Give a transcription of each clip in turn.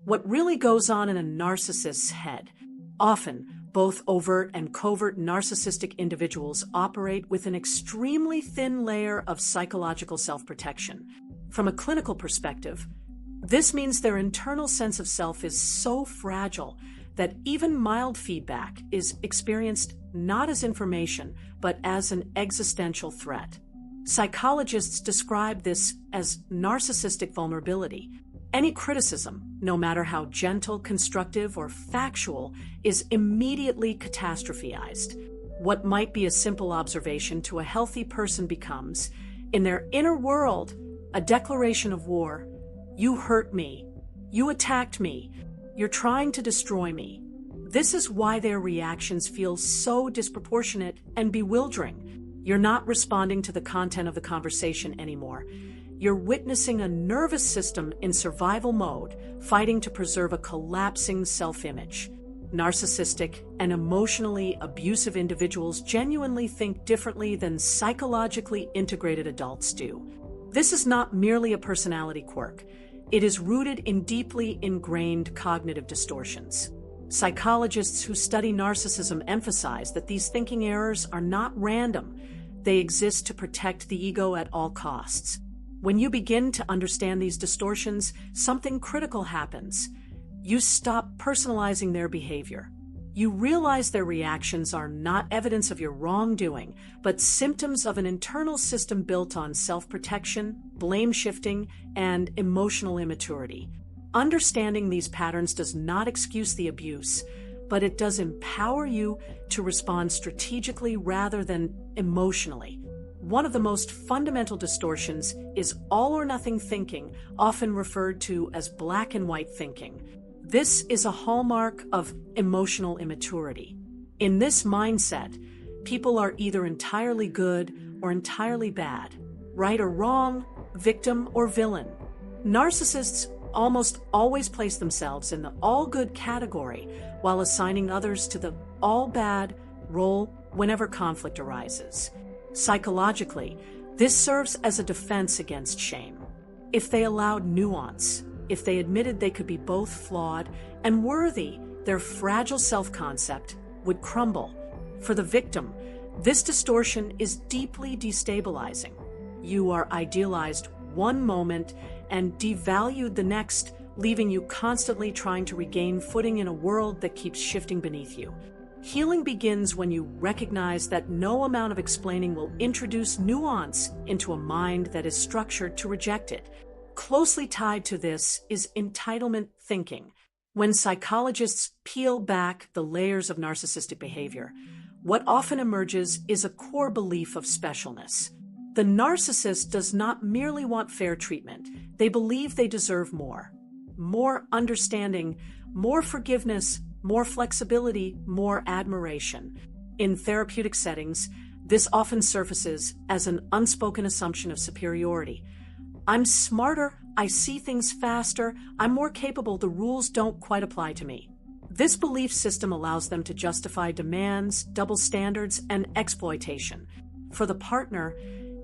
What really goes on in a narcissist's head? Often, both overt and covert narcissistic individuals operate with an extremely thin layer of psychological self-protection. From a clinical perspective, this means their internal sense of self is so fragile that even mild feedback is experienced not as information, but as an existential threat. Psychologists describe this as narcissistic vulnerability. Any criticism, no matter how gentle, constructive, or factual, is immediately catastrophized. What might be a simple observation to a healthy person becomes, in their inner world, a declaration of war. You hurt me. You attacked me. You're trying to destroy me. This is why their reactions feel so disproportionate and bewildering. You're not responding to the content of the conversation anymore. You're witnessing a nervous system in survival mode, fighting to preserve a collapsing self-image. Narcissistic and emotionally abusive individuals genuinely think differently than psychologically integrated adults do. This is not merely a personality quirk. It is rooted in deeply ingrained cognitive distortions. Psychologists who study narcissism emphasize that these thinking errors are not random. They exist to protect the ego at all costs. When you begin to understand these distortions, something critical happens. You stop personalizing their behavior. You realize their reactions are not evidence of your wrongdoing, but symptoms of an internal system built on self-protection, blame-shifting, and emotional immaturity. Understanding these patterns does not excuse the abuse, but it does empower you to respond strategically rather than emotionally. One of the most fundamental distortions is all-or-nothing thinking, often referred to as black and white thinking. This is a hallmark of emotional immaturity. In this mindset, people are either entirely good or entirely bad, right or wrong, victim or villain. Narcissists almost always place themselves in the all-good category while assigning others to the all-bad role whenever conflict arises. Psychologically, this serves as a defense against shame. If they allowed nuance, if they admitted they could be both flawed and worthy, their fragile self-concept would crumble. For the victim, this distortion is deeply destabilizing. You are idealized one moment and devalued the next, leaving you constantly trying to regain footing in a world that keeps shifting beneath you. Healing begins when you recognize that no amount of explaining will introduce nuance into a mind that is structured to reject it. Closely tied to this is entitlement thinking. When psychologists peel back the layers of narcissistic behavior, what often emerges is a core belief of specialness. The narcissist does not merely want fair treatment. They believe they deserve more. More understanding, more forgiveness, more flexibility, more admiration. In therapeutic settings, this often surfaces as an unspoken assumption of superiority. I'm smarter, I see things faster, I'm more capable, the rules don't quite apply to me. This belief system allows them to justify demands, double standards, and exploitation. For the partner,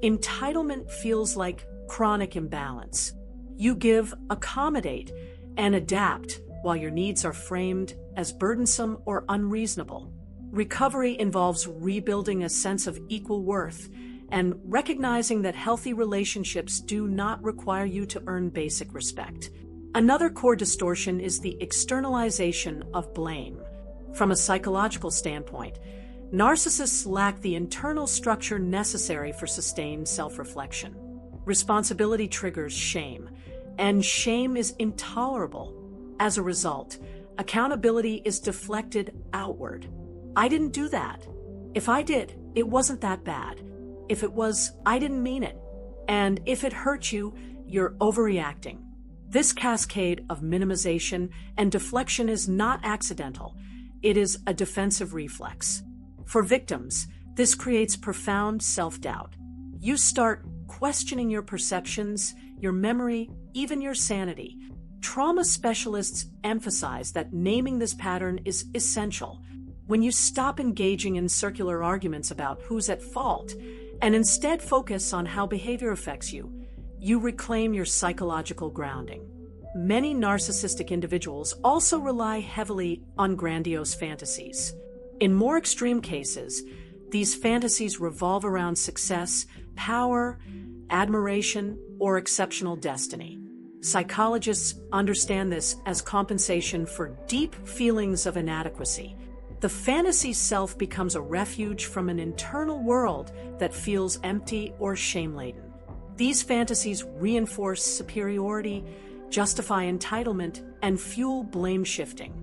entitlement feels like chronic imbalance. You give, accommodate, and adapt while your needs are framed as burdensome or unreasonable. Recovery involves rebuilding a sense of equal worth and recognizing that healthy relationships do not require you to earn basic respect. Another core distortion is the externalization of blame. From a psychological standpoint, narcissists lack the internal structure necessary for sustained self-reflection. Responsibility triggers shame, and shame is intolerable. As a result, accountability is deflected outward. I didn't do that. If I did, it wasn't that bad. If it was, I didn't mean it. And if it hurt you, you're overreacting. This cascade of minimization and deflection is not accidental. It is a defensive reflex. For victims, this creates profound self-doubt. You start questioning your perceptions, your memory, even your sanity. Trauma specialists emphasize that naming this pattern is essential. When you stop engaging in circular arguments about who's at fault and instead focus on how behavior affects you, you reclaim your psychological grounding. Many narcissistic individuals also rely heavily on grandiose fantasies. In more extreme cases, these fantasies revolve around success, power, admiration, or exceptional destiny. Psychologists understand this as compensation for deep feelings of inadequacy. The fantasy self becomes a refuge from an internal world that feels empty or shame-laden. These fantasies reinforce superiority, justify entitlement, and fuel blame shifting.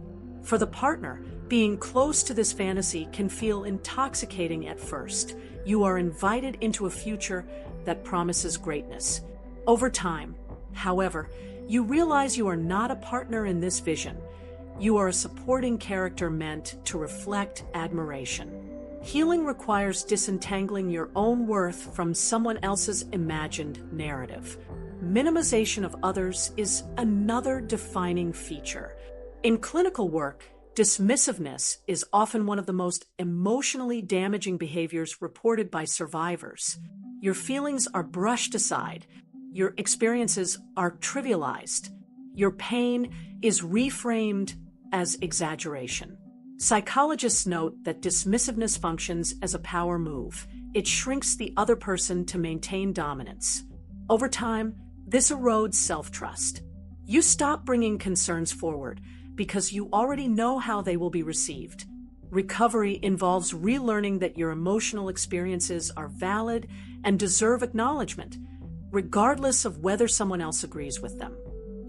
For the partner, being close to this fantasy can feel intoxicating at first. You are invited into a future that promises greatness. Over time, however, you realize you are not a partner in this vision. You are a supporting character meant to reflect admiration. Healing requires disentangling your own worth from someone else's imagined narrative. Minimization of others is another defining feature. In clinical work, dismissiveness is often one of the most emotionally damaging behaviors reported by survivors. Your feelings are brushed aside. Your experiences are trivialized. Your pain is reframed as exaggeration. Psychologists note that dismissiveness functions as a power move. It shrinks the other person to maintain dominance. Over time, this erodes self-trust. You stop bringing concerns forward because you already know how they will be received. Recovery involves relearning that your emotional experiences are valid and deserve acknowledgement, regardless of whether someone else agrees with them.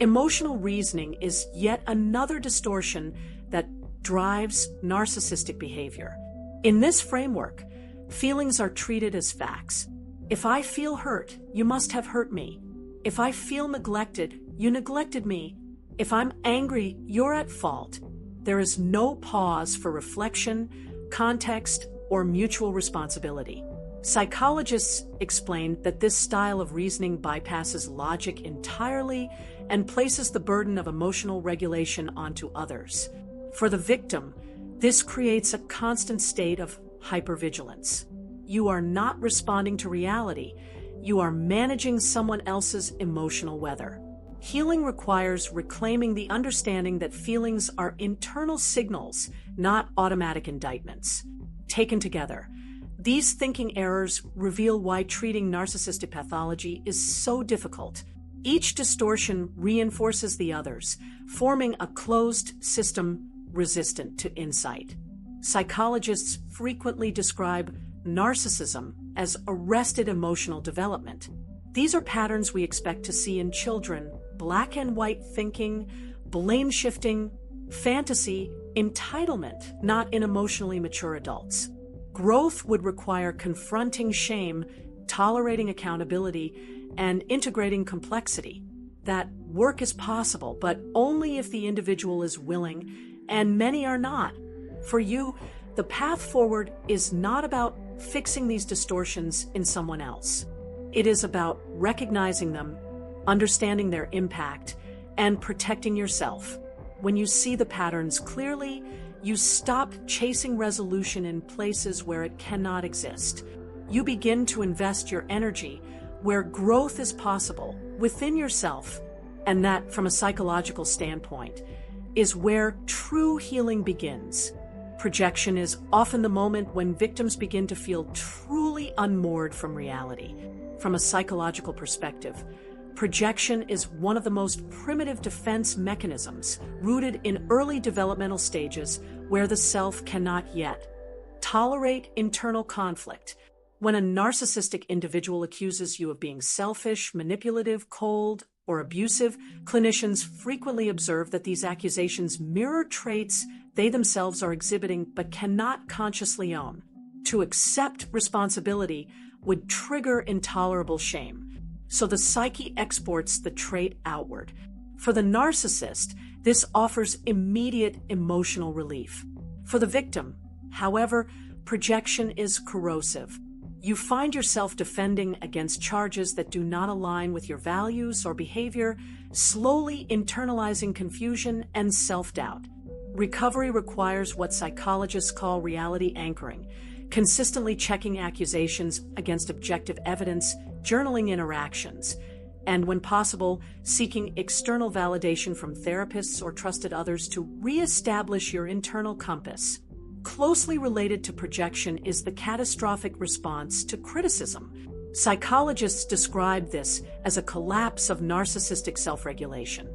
Emotional reasoning is yet another distortion that drives narcissistic behavior. In this framework, feelings are treated as facts. If I feel hurt, you must have hurt me. If I feel neglected, you neglected me. If I'm angry, you're at fault. There is no pause for reflection, context, or mutual responsibility. Psychologists explain that this style of reasoning bypasses logic entirely and places the burden of emotional regulation onto others. For the victim, this creates a constant state of hypervigilance. You are not responding to reality. You are managing someone else's emotional weather. Healing requires reclaiming the understanding that feelings are internal signals, not automatic indictments. Taken together, these thinking errors reveal why treating narcissistic pathology is so difficult. Each distortion reinforces the others, forming a closed system resistant to insight. Psychologists frequently describe narcissism as arrested emotional development. These are patterns we expect to see in children: black and white thinking, blame shifting, fantasy, entitlement, not in emotionally mature adults. Growth would require confronting shame, tolerating accountability, and integrating complexity. That work is possible, but only if the individual is willing, and many are not. For you, the path forward is not about fixing these distortions in someone else. It is about recognizing them, understanding their impact, and protecting yourself. When you see the patterns clearly, you stop chasing resolution in places where it cannot exist. You begin to invest your energy where growth is possible, within yourself. And that, from a psychological standpoint, is where true healing begins. Projection is often the moment when victims begin to feel truly unmoored from reality. From a psychological perspective, projection is one of the most primitive defense mechanisms, rooted in early developmental stages where the self cannot yet tolerate internal conflict. When a narcissistic individual accuses you of being selfish, manipulative, cold, or abusive, clinicians frequently observe that these accusations mirror traits they themselves are exhibiting but cannot consciously own. To accept responsibility would trigger intolerable shame. So the psyche exports the trait outward. For the narcissist, this offers immediate emotional relief. For the victim, however, projection is corrosive. You find yourself defending against charges that do not align with your values or behavior, slowly internalizing confusion and self-doubt. Recovery requires what psychologists call reality anchoring, consistently checking accusations against objective evidence, journaling interactions, and when possible, seeking external validation from therapists or trusted others to reestablish your internal compass. Closely related to projection is the catastrophic response to criticism. Psychologists describe this as a collapse of narcissistic self-regulation.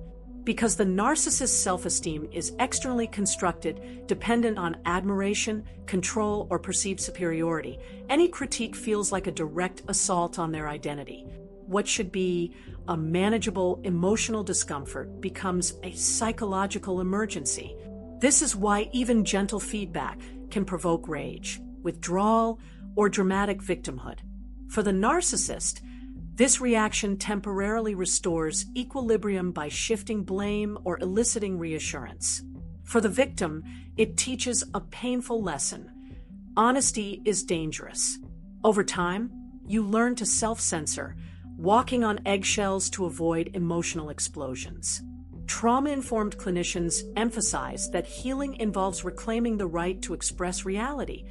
Because the narcissist's self-esteem is externally constructed, dependent on admiration, control, or perceived superiority, any critique feels like a direct assault on their identity. What should be a manageable emotional discomfort becomes a psychological emergency. This is why even gentle feedback can provoke rage, withdrawal, or dramatic victimhood. For the narcissist, this reaction temporarily restores equilibrium by shifting blame or eliciting reassurance. For the victim, it teaches a painful lesson. Honesty is dangerous. Over time, you learn to self-censor, walking on eggshells to avoid emotional explosions. Trauma-informed clinicians emphasize that healing involves reclaiming the right to express reality,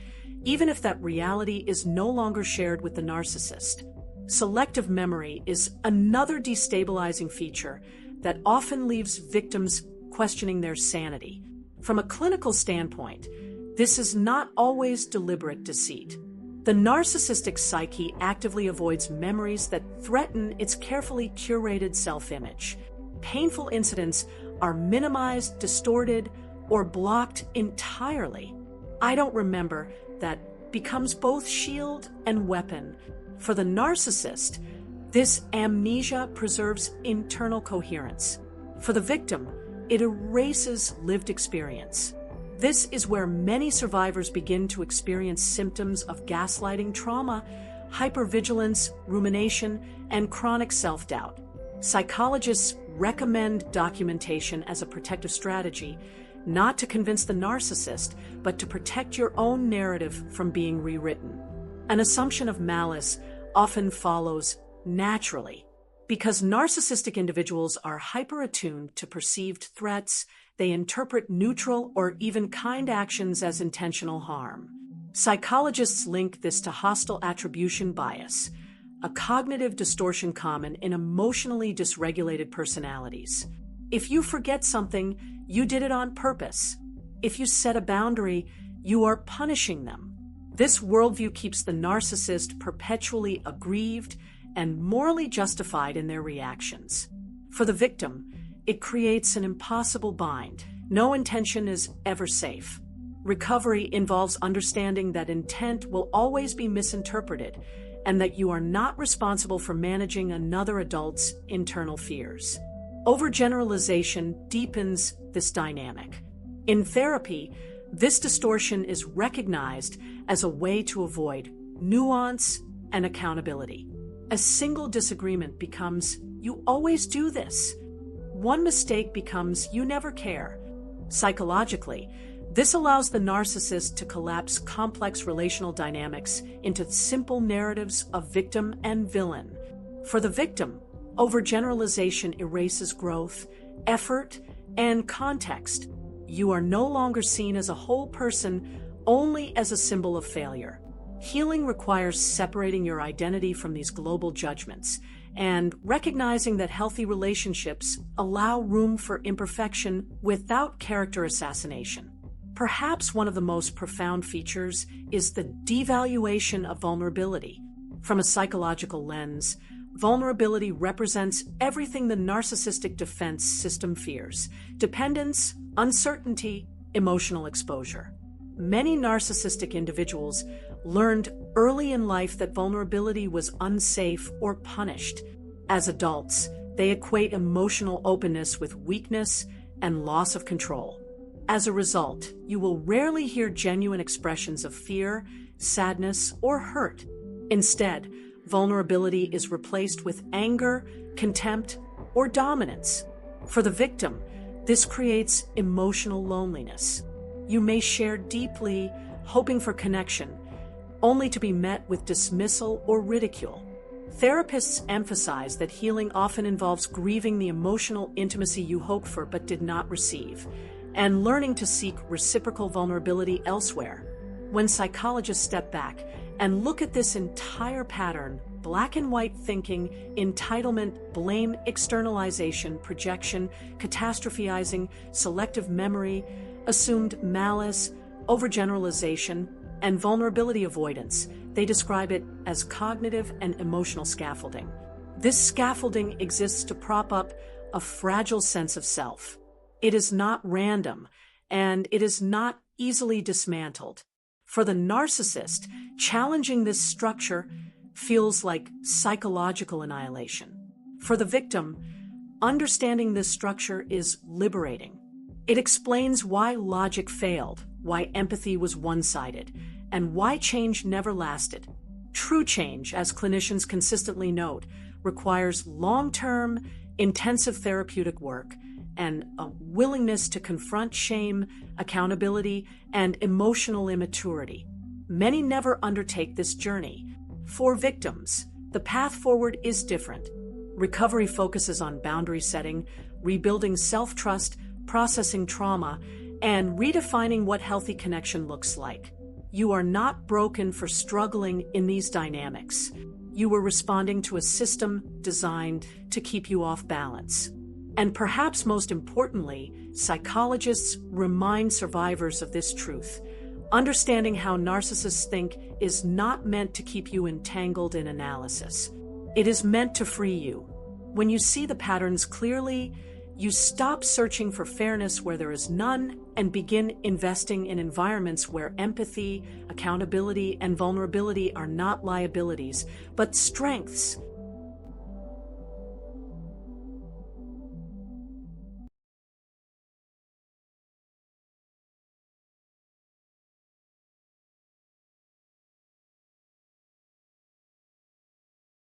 even if that reality is no longer shared with the narcissist. Selective memory is another destabilizing feature that often leaves victims questioning their sanity. From a clinical standpoint, this is not always deliberate deceit. The narcissistic psyche actively avoids memories that threaten its carefully curated self-image. Painful incidents are minimized, distorted, or blocked entirely. "I don't remember" that becomes both shield and weapon. For the narcissist, this amnesia preserves internal coherence. For the victim, it erases lived experience. This is where many survivors begin to experience symptoms of gaslighting trauma, hypervigilance, rumination, and chronic self-doubt. Psychologists recommend documentation as a protective strategy, not to convince the narcissist, but to protect your own narrative from being rewritten. An assumption of malice often follows naturally. Because narcissistic individuals are hyper-attuned to perceived threats, they interpret neutral or even kind actions as intentional harm. Psychologists link this to hostile attribution bias, a cognitive distortion common in emotionally dysregulated personalities. If you forget something, you did it on purpose. If you set a boundary, you are punishing them. This worldview keeps the narcissist perpetually aggrieved and morally justified in their reactions. For the victim, it creates an impossible bind. No intention is ever safe. Recovery involves understanding that intent will always be misinterpreted and that you are not responsible for managing another adult's internal fears. Overgeneralization deepens this dynamic. In therapy, this distortion is recognized as a way to avoid nuance and accountability. A single disagreement becomes, "You always do this." One mistake becomes, "You never care." Psychologically, this allows the narcissist to collapse complex relational dynamics into simple narratives of victim and villain. For the victim, overgeneralization erases growth, effort, and context. You are no longer seen as a whole person, only as a symbol of failure. Healing requires separating your identity from these global judgments and recognizing that healthy relationships allow room for imperfection without character assassination. Perhaps one of the most profound features is the devaluation of vulnerability. From a psychological lens, vulnerability represents everything the narcissistic defense system fears: dependence, uncertainty, emotional exposure. Many narcissistic individuals learned early in life that vulnerability was unsafe or punished. As adults, they equate emotional openness with weakness and loss of control. As a result, you will rarely hear genuine expressions of fear, sadness, or hurt. Instead, vulnerability is replaced with anger, contempt, or dominance. For the victim, this creates emotional loneliness. You may share deeply, hoping for connection, only to be met with dismissal or ridicule. Therapists emphasize that healing often involves grieving the emotional intimacy you hoped for but did not receive, and learning to seek reciprocal vulnerability elsewhere. When psychologists step back And look at this entire pattern: black and white thinking, entitlement, blame, externalization, projection, catastrophizing, selective memory, assumed malice, overgeneralization, and vulnerability avoidance. They describe it as cognitive and emotional scaffolding. This scaffolding exists to prop up a fragile sense of self. It is not random, and it is not easily dismantled. For the narcissist, challenging this structure feels like psychological annihilation. For the victim, understanding this structure is liberating. It explains why logic failed, why empathy was one-sided, and why change never lasted. True change, as clinicians consistently note, requires long-term, intensive therapeutic work and a willingness to confront shame, accountability, and emotional immaturity. Many never undertake this journey. For victims, the path forward is different. Recovery focuses on boundary setting, rebuilding self-trust, processing trauma, and redefining what healthy connection looks like. You are not broken for struggling in these dynamics. You were responding to a system designed to keep you off balance. And perhaps most importantly, psychologists remind survivors of this truth. Understanding how narcissists think is not meant to keep you entangled in analysis. It is meant to free you. When you see the patterns clearly, you stop searching for fairness where there is none and begin investing in environments where empathy, accountability, and vulnerability are not liabilities, but strengths.